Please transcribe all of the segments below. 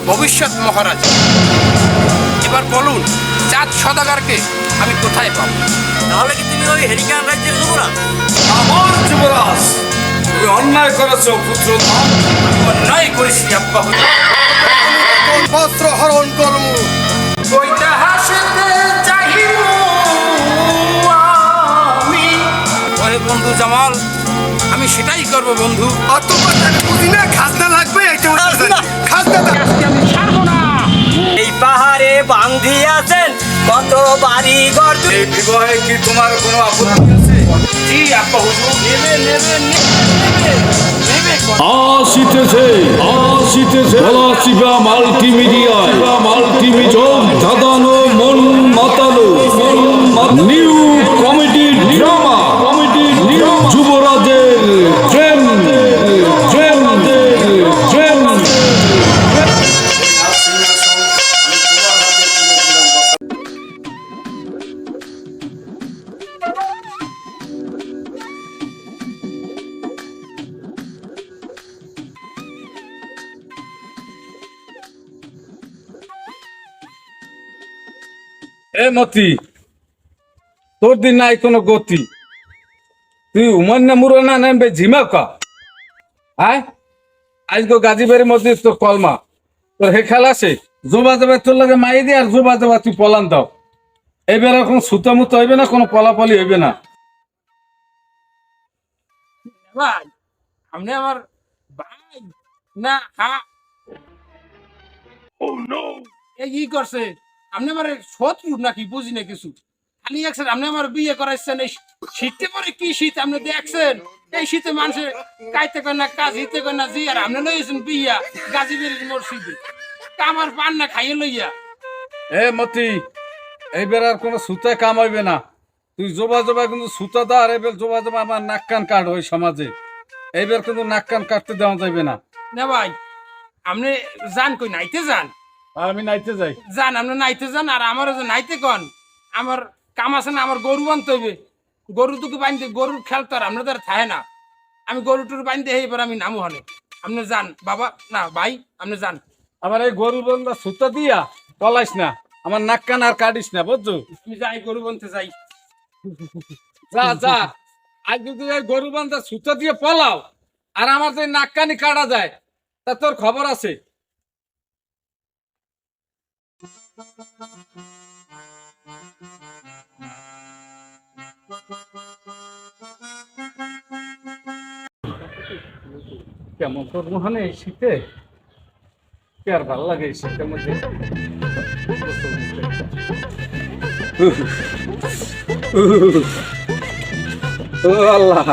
ভবিষ্যৎ মহারাজ। এবার বলুন, চাঁদ সদাগরকে আমি কোথায় পাবো? তাহলে কি তুমি ওই হেরিকান রাজ্যের যুবরাজ? আমার যুবরাজ, তুমি অন্যায় করেছো পুত্র। অন্যায় করেছি আব্বা হুজুর। বস্ত্র হরণ করম। কইটা হাসতে চাহিব আমি। ওহে বন্ধু জামাল, আমি সেটাই করব বন্ধু। অত কথা আমি বুঝি না, খাজনা লাগবে এটা বলতেছে না। খাজনা দাও। আজকে আমি ছাড়বো না। এই পাহাড়ে বাঁধিয়াছেন কত বাড়ি ঘর। এই বিবাহে কি তোমার কোনো আপত্তি আছে? জি আব্বা হুজুর, নেবে নেবে নেবে নেবে। আসিতেছে পলাশিবা মাল্টিমিডিয়া চোখ ধাঁধানো মন মাতালো নিউ কমেডি ড্রামা যুবরাজের প্রেম। এ মতি, তোর দিন নাই কোনো গতি। তুই উমান না মুরো না নেবে ঝিমাকা। আয় আজকে গাজীবাড়ির মধ্যে তোর কলমা, তোর হে খেলা আছে। জোবা জোবা তোর লাগে মাই দি আর জোবা জোবা তুই পলান দাও। এবার আর কোনো সুতামুতো হইবে না, কোনো পলাপলি হইবে না। ভাই, আপনি আমার ভাই না? হ্যাঁ, এই কি করছে? আপনি আমার শত্রু নাকি বুঝি না কিছু। খালি দেখছেন আপনি আমার বিয়ে করাইছেন এই শীতে পরে। কি শীত আপনি দেখছেন? এই শীতে মানুষের কাইতে কয় না, কাজ হিতে কয় না। জি আর আপনি লইছেন বিয়া গাজীবাড়ির মসজিদে, আমার পান না খাইয়ে লইয়া। এ মতি, এইবার আর কোনো সুতা কাম হইবে না। তুই জোবা জোবা কিন্তু সুতা দা, আর এবার জোবা জোবা আমার নাক কান কাট ওই সমাজে। এইবার কিন্তু নাক কান কাটতে দেওয়া যাইবে না। না ভাই, আপনি যান কই নাইতে যান। আর আমি নাইতে যাই। যান, আপনি নাইতে যান। আর আমারও যে নাইতে কন, আমার কাম আছে না, আমার গরু বানতে হইবে। গরু দুটো বানতে, গরুর খেল তো আর আপনার দ্বারা থাকে না। আমি গরু টুরু বানতে এবার আমি নামু হনে। আপনি যান বাবা, না ভাই আপনি যান। আমার এই গরু বন্ধা সুতা দিয়া পলাইস না, আমার নাক কান আর কাটিস না, বুঝছো? আমি যাই, গরু বানতে যাই। যা যা, আজ যদি এই গরু বান্ধা সুতা দিয়ে পলাও আর আমার যদি নাক কানি কাটা যায়, তা তোর খবর আছে। কেমন তোর মহানে এই শীতে? কি আর ভালো লাগে এই শীতের মধ্যে? ও আল্লাহ,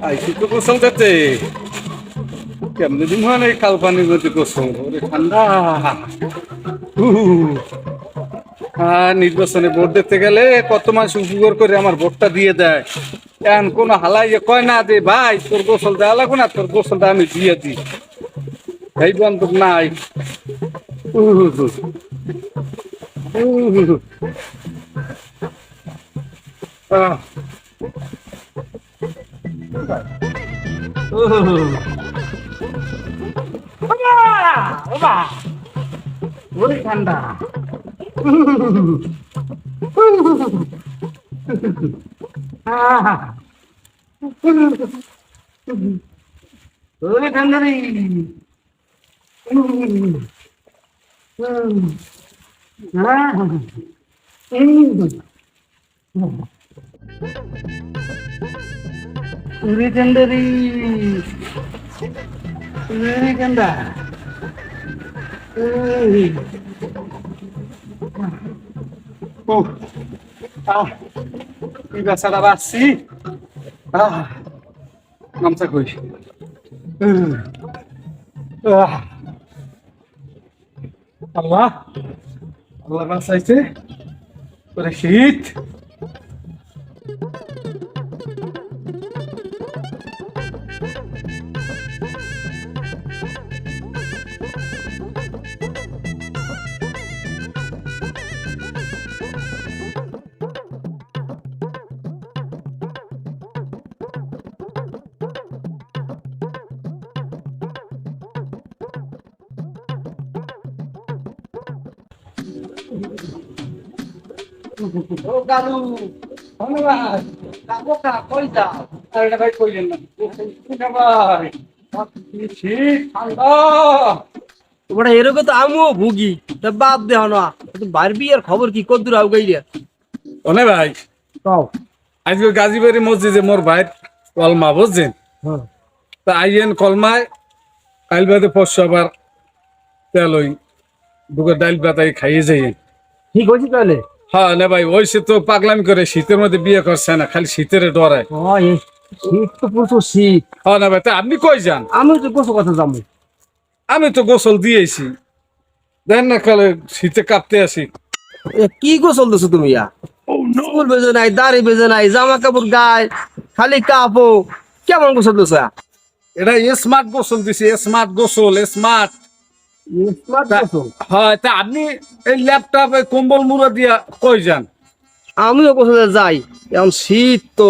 আইসি তো গোসল যাতে। কেমনি দিন মানে কাল পানির মধ্যে গোসল, ওরে ঠান্ডা। নির্বাচনে ভোট দিতে গেলে কত মানুষ উপকার করে আমার ভোটটা দিয়ে দেয়। এখন কোন হালাই কয় না যে ভাই তোর গোসল দেওয়া লাগবে না, তোর গোসলটা আমি দিয়ে দিই। এই বন্ধু নাই। ওরে ঠান্ডা। ওরে ঠান্ডা রে। ওরে ঠান্ডা রে। ওরে ঠান্ডা। এই বেচারা বাঁচছি। নামটা কই? আল্লাহ আল্লাহ বাঁচাইছে। ওরে শীত। ও গালু ধন্যবাদ কাকা কই যাও আরে ভাই কইলেন না ভাই শীত ঠান্ডা তোমরা এরকম তো আমিও ভুগি তা বাদ দেহ না বাইর বিয়ের খবর কি কদ্দুর আউ গাইরে অনে ভাই কও আজকে গাজীবাড়ি মসজিদে মোর ভাই কলমা বুঝছেন তা আইয়েন কলমায় কাল বাদে পরশু আবার তেল ওই দুটো ডাইল পাতাই খাইয়ে যাইয়েন ঠিক হয়েছে তাহলে হ্যাঁ না ভাই ওই সে তো পাগলামি করে শীতের মধ্যে বিয়ে করছে না খালি শীতের ডরায় শীত তো প্রচুর শীত হ্যাঁ না ভাই তা আপনি কই যান আমি তো গোসল কথা যাবো আমি তো গোসল দিয়েছি দেন না কালে শীতে কাঁপতে আসি কি গোসল দিছো তুমি স্কুল বেজে নাই দাড়ি বেজে নাই জামা কাপড় গায়ে খালি কাপো কেমন গোসল দিছো এটা স্মার্ট গোসল দিছে স্মার্ট গোসল স্মার্ট হয় তা আপনি এই ল্যাপটপ কম্বল মুড়া দিয়া কই যান আমিও গোসলে যাই এখন শীত তো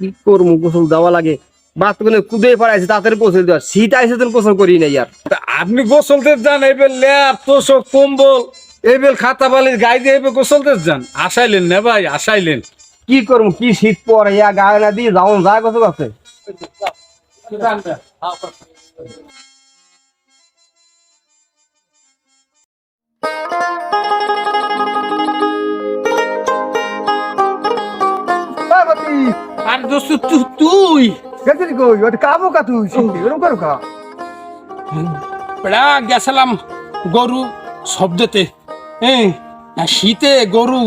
কি করবো গোসল দেওয়া লাগে বাথরুমে কুদে পাড়াইছে তাড়াতাড়ি গোসল দেওয়া শীত আইসে তো গোসল করি নাই আর তা আপনি গোসলতে যান এইবার ল্যাপ তোষক কম্বল এইবার খাতা বালির গায়ে দিয়ে এইবার গোসলতে যান আসাইলেন না ভাই আসাইলেন কি করবো কি শীত পরে ইয়া গায়ে না দিয়ে যাও যা গোসল আছে আর দোস্ত তুই বেড়া গেছিলাম গরু শব্দতে হ্যাঁ আর শীতে গরু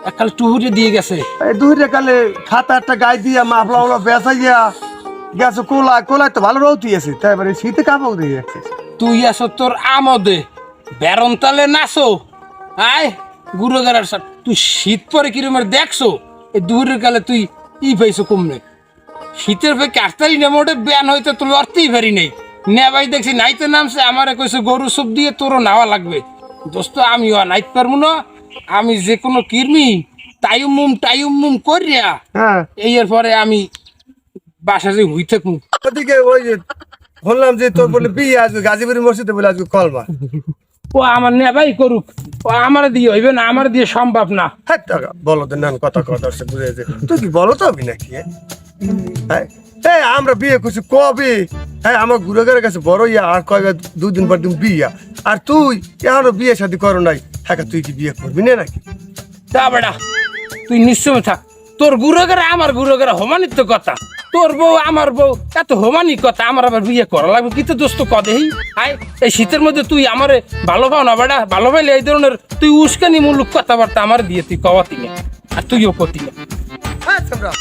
একাল টুহুরে দিয়ে গেছে দুইটা কালে খাতা একটা গায়ে দিয়া মাফলা বেসাইয়া গেছো কোলায় তো ভালো রৌতি আছে তাই এবারে শীতে কাপড় দিয়ে যাচ্ছে তুই আছো তোর আমদে বেরন তালে নাচো আয় গুরুগারার সাথে তুই শীত পরে কিরমের দেখছো এই দুহুরের কালে তুই ই পাইছো কমনে শীতের ভাই কাটতারি না মোটে ব্যান হইতে তো লড়তেই পারি নেই নে ভাই দেখছি নাইতে নামছে আমারে কইছে গরু সব দিয়ে তোরও নাওয়া লাগবে দোস্ত আমিও নাইতে পারবো না আমি যে কোনো কিরমি টাইম করিয়া হ্যাঁ এর পরে আমি বাসা যে হুই থাকুন ওদিকে ওই যে বললাম যে তোর বলে বিয়ে আজকে গাজীপুরি মসজিদে বলে আজকে কলমা ও আমার নে ভাই করুক ও আমার দিয়ে হইবে না আমার দিয়ে সম্ভব না হ্যাঁ টাকা বলো তো নান কথা দর্শক বুঝেছে তুই কি বলো তো আমি নাকি হ্যাঁ এই আমরা বিয়ে করছি কবে হ্যাঁ আমার গুরুগারের কাছে বড় ইয়া আর কয়বার 2 দিন পর দিন বিয়া আর তুই এখনো বিয়ে শাদী করো নাই হ্যাঁ তুই কি বিয়ে করবি না নাকি তা বেড়া তুই নিশ্চয় থাক তোর গুরুগারে আমার গুরুগারে হোমানিত্য কথা তোর বউ আমার বউ এত হোমানি কথা আমার আবার বিয়ে করা লাগবে কি তো দোস্ত কদেই আয় এই শীতের মধ্যে তুই আমারে ভালো পাও না বেড়া ভালো পাইলে এই ধরনের তুই উস্কানি মূলক কথাবার্তা আমার দিয়ে তুই কওয়াতি না আর তুইও কতি না হ্যাঁ তোমরা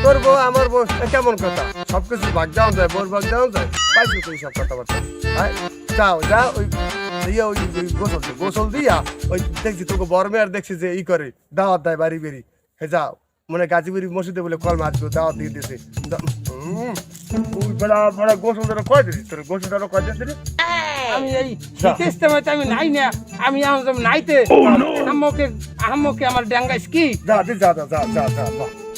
তোর বউ আমার বউ কেমন কথা সবকিছু ভাগ দেওয়া যায় বোর ভাগ দেওয়া যায় পাইছো তুই সব কথাবার্তা হ্যাঁ যা ওই গোসল দিয়া ওই দেখছি তোকে বড় মেয়ার দেখছি যে ই করে দাওয়াত দেয় বাড়ি বেরি হে যাও মনে গাজীপুরি মসজিদে বলে কল মাছ দাওয়াত দিয়ে দিয়েছে গোসল ধরো কয় দিস তোর গোসল ধরো কয় দিস আমি এই শীতের ইস্তেমাতে আমি নাই না আমি এখন যাব নাইতে আহমকে আমার ডাঙ্গাইস কি যা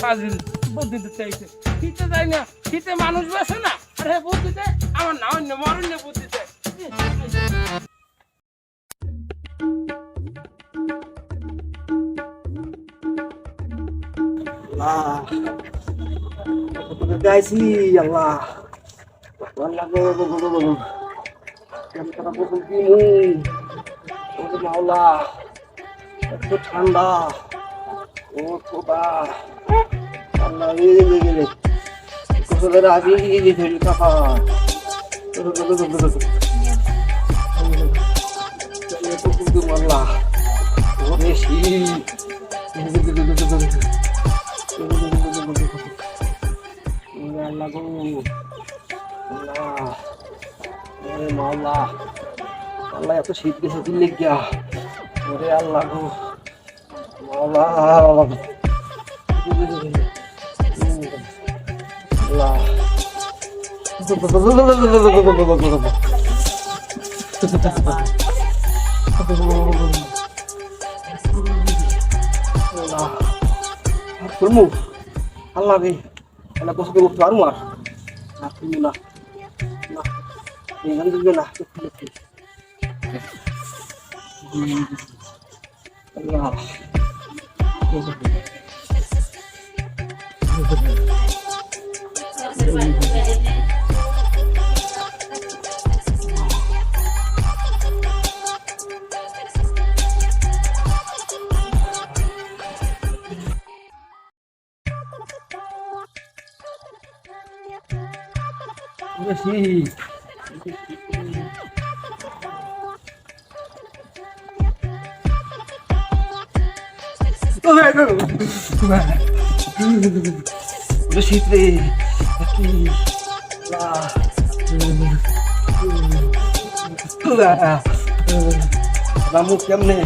ফাজিল বুদ্ধি দিতে চাইছে শীতে যাই না শীতে মানুষ বসে না আরে বুদ্ধিতে আমার না অন্য মরণ্য বুদ্ধিতে গাইছি আল্লাহ মাওলা এত ঠান্ডা ও খোদা আল্লাহ গেলে কোথায় আগে ধরি কাকা আল্লাহ ওরে শীত আল্লাহ গো আল্লাহ ওরে মাওলা আল্লাহ এত শীত গেছে দিল্লি গিয়া ওরে আল্লাহ গো মাওলা আল্লাহ আল্লাহ রে আল্লাহ কষ্ট করে উঠতে পারবো আর না না এখান থেকে না শীত রে রামু কেমনে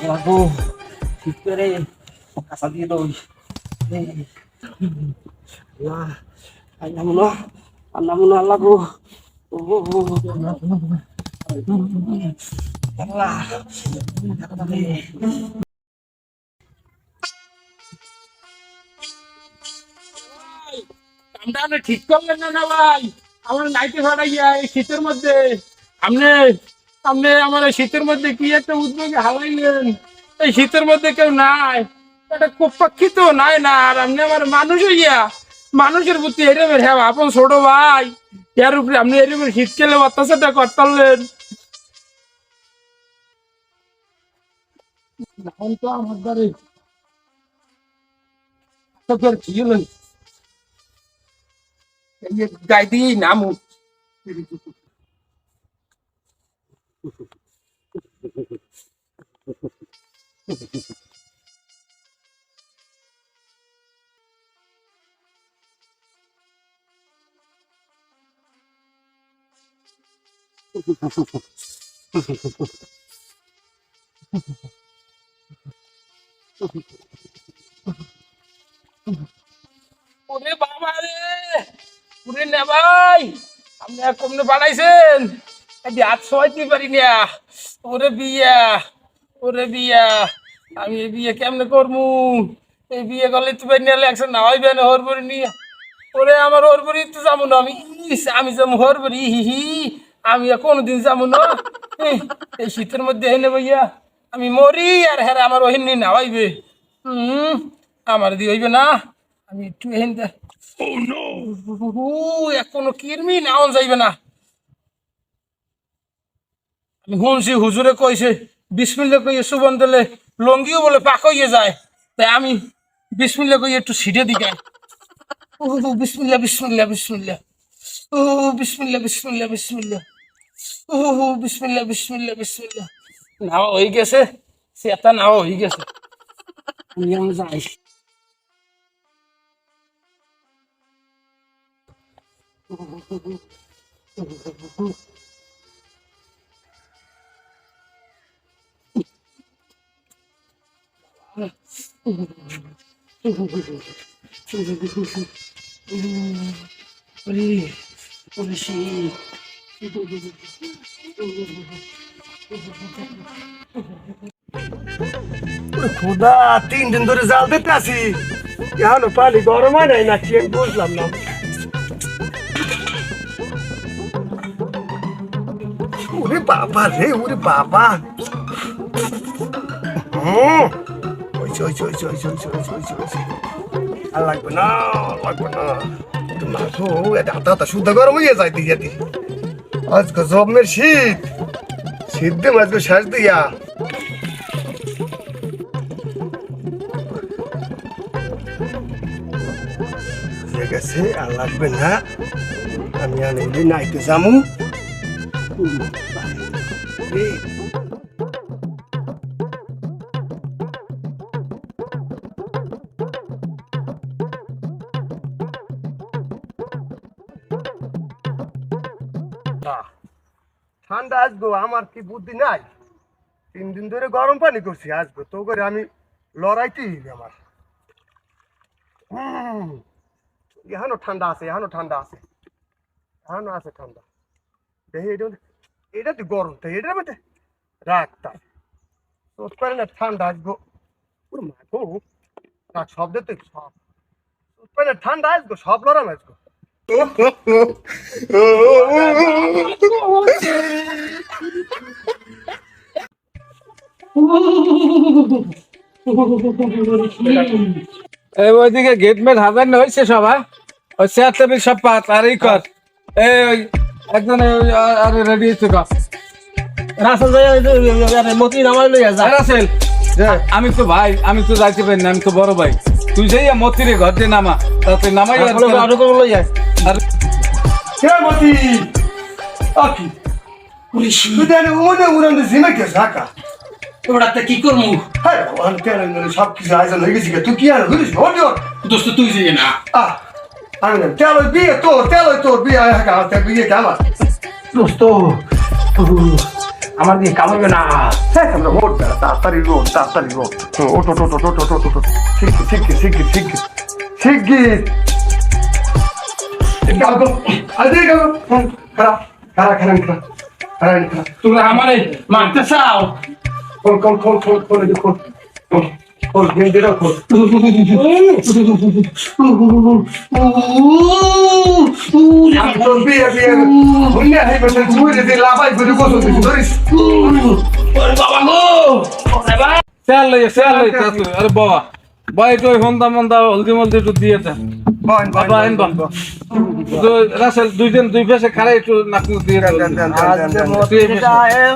লাগবো শীত করে কাঁচা দিয়ে দই আল্লাহ লাগবো কামটা আপনি ঠিক করলেন না ভাই, আমার নাইটে ফাটাইয়া এই শীতের মধ্যে আপনি আপনি আমার এই শীতের মধ্যে কি একটা উদ্যোগে হালাইলেন। এই শীতের মধ্যে কেউ নাই, একটা কোপাক্ষী তো নাই না, আর আপনি আমার মানুষ হইয়া মানুষের প্রতি এরমের হ্যাঁ আপন ছোট ভাই, এর উপরে আপনি এরমের শীতকালে অত্যাচারটা করতালেন। এখন তো আমার দ্বারে কি হলো, গাই দিয়ে নামু ওরে বাবা রে, ওরে না ভাই, আপনি আর কমনে বাড়াইছেন, হাত সহাইতে পারি না। ওরে বিয়া, ওরে বিয়া, আমি এই বিয়ে কেমনে করবো? এই বিয়ে করলে তুমি নিলে একশো নাওয়াই বেন হরবরি নিয়ে, ওরে আমার হরবরি তো যাবো না আমি, আমি যাবো হরবরি হি, আমি কোনোদিন যাবো না। এই শীতের মধ্যে হেনে ভাইয়া আমি মরি, আর হ্যাঁ আমার ওহিন নাওয়াইবে, আমার দিয়ে হইবে না। আমি একটু এহেন এখনো কিরমি নাওন যাইবে না। আমি শুনছি হুজুরে কইছে বিসমিল্লাহ কইয়ে সুবন দিলে লঙ্গিও বলে পাক হইয়ে যায়, তাই আমি বিসমিল্লাহ কইয়ে একটু ছিটে দিগাই। বিসমিল্লাহ বিসমিল্লাহ বিসমিল্লাহ, ও বিসমিল্লাহ বিসমিল্লাহ বিসমিল্লাহ, ও বিসমিল্লাহ বিসমিল্লাহ বিসমিল্লাহ। নাও হয়ে গেছে, সেটা নাও হয়ে গেছে, আমি যাই। খোদা 3 দিন ধরে জাল দিতে আসি, এখনো পানি গরম হয় নাই নাকি আমি বুঝলাম না। ওরে বাবা রে, ওরে বাবা, আর লাগবে না, লাগবে না, মাথো হাতা শুদ্ধ গরম হয়ে যায় দিয়ে দি। আজকে জমের শীত, শীত দিয়ে আজকে শেষ দিয়া গেছে, আর লাগবে না। আমি আনি নাইতে যামু, ঠান্ডা আসবো, আমার কি বুদ্ধি নাই? 3 দিন ধরে গরম পানি করছি, আসবো তো করে আমি লড়াইতেই আমার। এখনো ঠান্ডা আছে, এখনো ঠান্ডা আছে, এখনো আছে ঠান্ডা। এটা তুই গরম তো এটার মধ্যে রাখতাম পারে না, ঠান্ডা আসবো শব্দ তো সব পারে না, ঠান্ডা আসবো সব লড়াম আসবো। এই ওইদিকে গেট মেট হাজার হয়েছে সবাই ওই চেয়ার টেবিল সব পাত আর এই কর এই ওই একজন আরে রেডি হচ্ছে কর রাসেল যাই মতি নামাই লইয়া যা রাসেল আমি তো ভাই আমি তো যাইতে পারি না আমি তো বড় ভাই তুই যাই মতিরে ঘর দিয়ে নামা তাতে নামাই আরো করে লইয়া আর কে মতি আকি তুই জানি ওনে উড়ান জিমে কে সাকা ওটাতে কি করবো হ্যাঁ ওখানে কেন সব কিছু আয়োজন হয়ে গেছে তুই কি আর হইলিস ওর দোস্ত তুই যে না আমি না তেল বিয়ে তোর বিয়ে হাতে বিয়ে কেমন দোস্ত আমার দিয়ে কামাবে না হ্যাঁ আমরা ওট বেড়া তাড়াতাড়ি রোড ওট ঠিক তোমরা আমারে মারতে চাও বাবা গো চেয়ার লইয়া আরে বাবা ভাই একটু হন্দা মন্দা হলদি মলদি একটু দিয়ে দেন বাবা আইন বাম তো রাসেল দুই পাশে খাড়াই একটু নাকু দিয়ে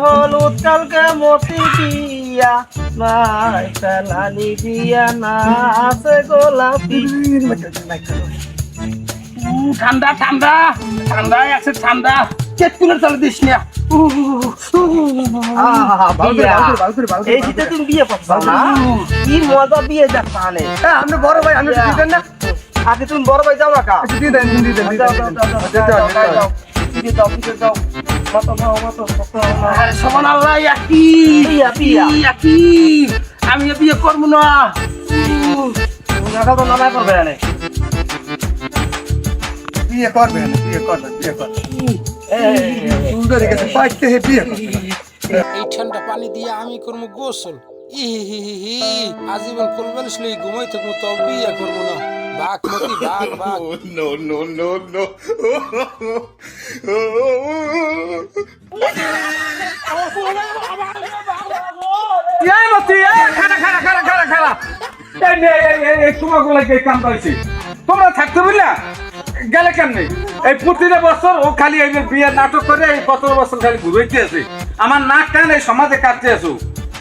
হলুদ কালকে মতি দিয়া নাই চালানি দিয়া না আছে গোলাপি ঠান্ডা ঠান্ডা ঠান্ডা আছে ঠান্ডা চেক কুলার চালে দিস না এই শীতে তুমি বিয়ে করছো না কি মজা বিয়ে দেখবা নে আমরা বড় ভাই আমি দিতেন না আগে তুমি বড় ভাই যাও না কা দিয়ে দেন সমান আল্লাহ একই আমি বিয়ে করবো না তো নামাই করবে না বিয়ে করবে সুন্দর গেছে পাইতে হে বিয়ে করবে এই ঠান্ডা পানি দিয়ে আমি করবো গোসল ই আজীবন কোলবালিশ লই ঘুমাই থাকবো তো বিয়ে করবো না বাঘ মতি বাঘ তোমরা থাকতে বুঝলা গেলে কেমনি এই প্রতিটা বছর ও খালি এই বিয়ের নাটক করে এই 17 বছর খালি ঘুরাইতে আছে আমার নাক কান এই সমাজে কাটতে আছো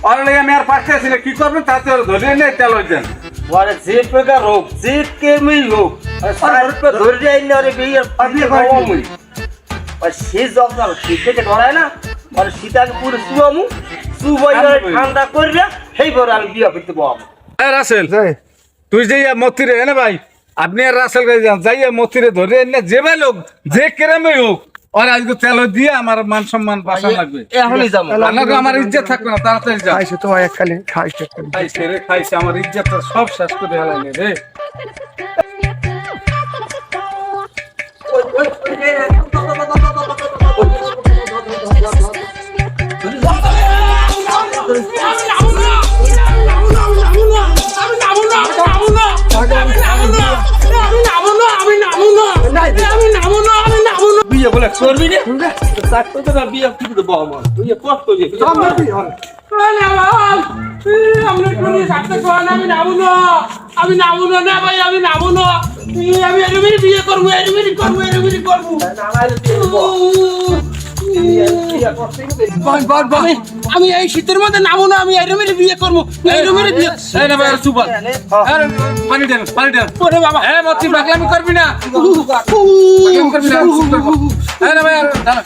অলরেডি আমি আর পাশে আছি কি করবেন তাতে ধরে নিয়ে তেল হয়েছেন বলে যে প্রকার হোক যে কেমই হোক ধরে যাই না রে বিয়ে করবি আর সে যখন শীত থেকে ধরায় না মানে শীতাকে পুরো শুয়ামু শুবাই ঠান্ডা করবে সেই পরে আমি বিয়ে করতে পারবো রাসেল তুই যে মতিরে এনে ভাই আপনি আর রাসেল যাইয়া মতিরে ধরে এনে যে ভাই লোক যে কেরামে হোক আর আজকে তেল দিয়ে আমার মান সম্মান বাঁচা লাগবে এখনই যাবো আমার ইজ্জত থাকবে না তাড়াতাড়ি যা খাইছে তো খালি খাইছে আমার ইজ্জতটা সব শেষ করে হেলাইলে রে বিয়ে বলে করবি রে চাকরি তো না বিয়ে কি দেবো আমার তুই কষ্ট দিয়ে আমি নামবো না ভাই আমি নামবো না আমি এরমেরি বিয়ে করবো এরমেরি করবো আমি এই শীতের মধ্যে নামবো না আমি এরমেরি বিয়ে করবো এরমেরি বিয়ে এই না ভাই চুপ আর পানি দেন ওরে বাবা হ্যাঁ মতি পাগলামি করবি না এই না ভাই দাঁড়া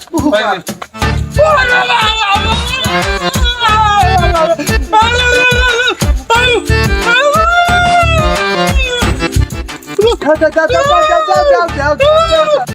যাও